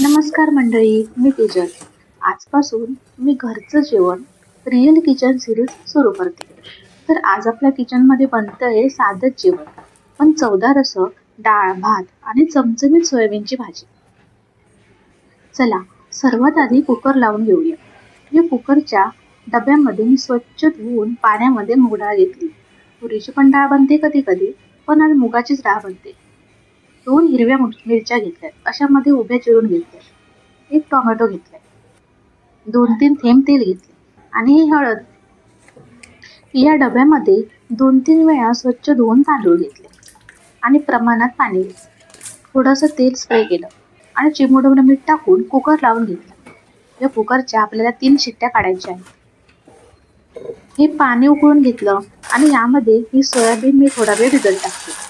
नमस्कार मंडळी, मी तेजल. आजपासून मी घरचं जेवण रिअल किचन सिरीज सुरू करते. तर आज आपल्या किचनमध्ये बनतंय साधंच जेवण, पण चवदार असं डाळ, भात आणि चमचमीत सोयाबीनची भाजी. चला, सर्वात आधी कुकर लावून घेऊया. या कुकरच्या डब्यामध्ये मी स्वच्छ धुवून पाण्यामध्ये मूग डाळ घेतली. तुरीची पण डाळ बनते कधी कधी, पण आज मुगाचीच डाळ बनते. 2 हिरव्या मिरच्या घेतल्यात, अशा मध्ये उभ्या चिरून घेतल्या. 1 टोमॅटो घेतलाय, 2-3 थेंब तेल घेतले आणि ही हळद. या डब्यामध्ये 2-3 वेळा स्वच्छ धुवून तांदूळ घेतले आणि प्रमाणात पाणी घेतलं. थोडंसं तेल स्प्रे केलं आणि चिमूटभर मीठ टाकून कुकर लावून घेतला. या कुकरच्या आपल्याला 3 शिट्ट्या काढायच्या आहेत. हे पाणी उकळून घेतलं आणि यामध्ये ही सोयाबीन मी थोडा वेळ भिजत टाकते.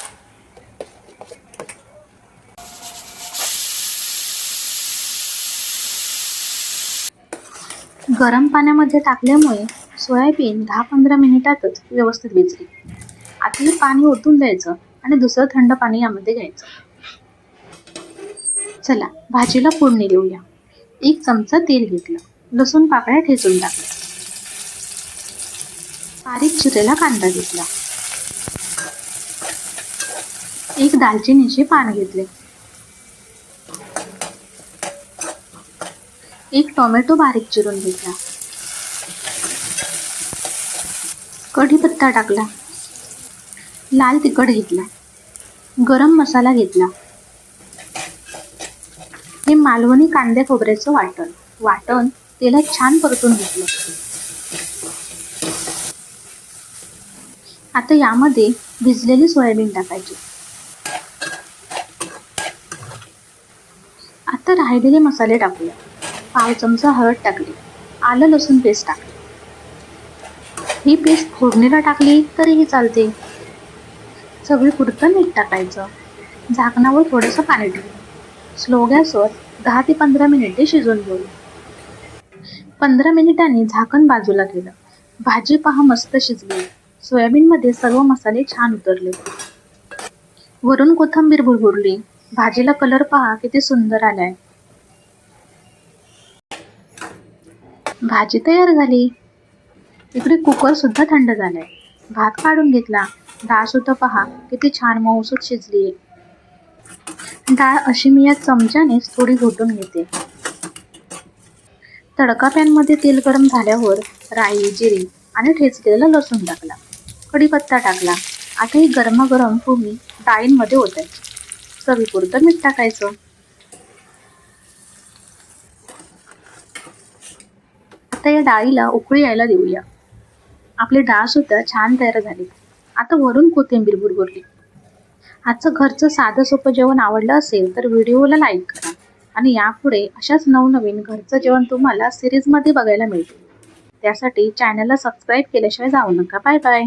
गरम पाण्यामध्ये टाकल्यामुळे सोयाबीन 10-15 मिनिटातच व्यवस्थित भिजली. आता हे पाणी ओतून द्यायचं आणि दुसरं थंड पाणी यामध्ये घ्यायचं. चला, भाजीला फोडणी देऊया. 1 चमचा तेल घेतलं, लसूण पाकळ्या ठेचून टाकल्या, बारीक चिरलेला कांदा घेतला, 1 दालचिनीचे पान घेतले, 1 टोमॅटो बारीक चिरून घेतला, कढीपत्ता टाकला, लाल तिखट घेतला, गरम मसाला घेतला. हे मालवणी कांदे खोबऱ्याचं वाटण तेलात छान परतून घेतलं. आता यामध्ये भिजलेली सोयाबीन टाकायची. आता राहिलेले मसाले टाकूया. 1/2 चमचा हळद टाकली, आलं लसूण पेस्ट टाकली. ही पेस्ट फोडणीला टाकली तरीही चालते. चवीपुरतं मीठ टाकायचं. झाकणावर थोडंसं पाणी ठेवून स्लो गॅसवर 10 ते 15 मिनिटे शिजवून घेऊया. 15 मिनिटांनी झाकण बाजूला केलं. भाजी पहा मस्त शिजली. सोयाबीनमध्ये सर्व मसाले छान उतरले. वरून कोथिंबीर भुरभुरली. भाजीला कलर पहा किती सुंदर आलाय. भाजी तयार झाली. इकडे कुकर सुद्धा थंड झालाय. भात काढून घेतला. डाळ सुद्धा पहा किती छान मऊसूत शिजली. डाळ अशी मी या चमच्यानेच थोडी घोटून घेते. तडका पॅनमध्ये तेल गरम झाल्यावर राई, जिरे आणि ठेचलेला लसूण टाकला, कढीपत्ता टाकला. आता ही गरमागरम फोडणी डाळींमध्ये ओतायची. चवीपुरतं मीठ टाकायचं. आता या डाळीला उकळी यायला देऊया. आपली डाळ सुद्धा छान तयार झाली. आता वरून कोथिंबीर भुरभुरली. आजचं घरचं साधं सोपं जेवण आवडलं असेल तर व्हिडिओला लाईक करा आणि यापुढे अशाच नवनवीन घरचं जेवण तुम्हाला सिरीजमध्ये बघायला मिळतील. त्यासाठी चॅनलला सबस्क्राईब केल्याशिवाय जाऊ नका. Bye bye.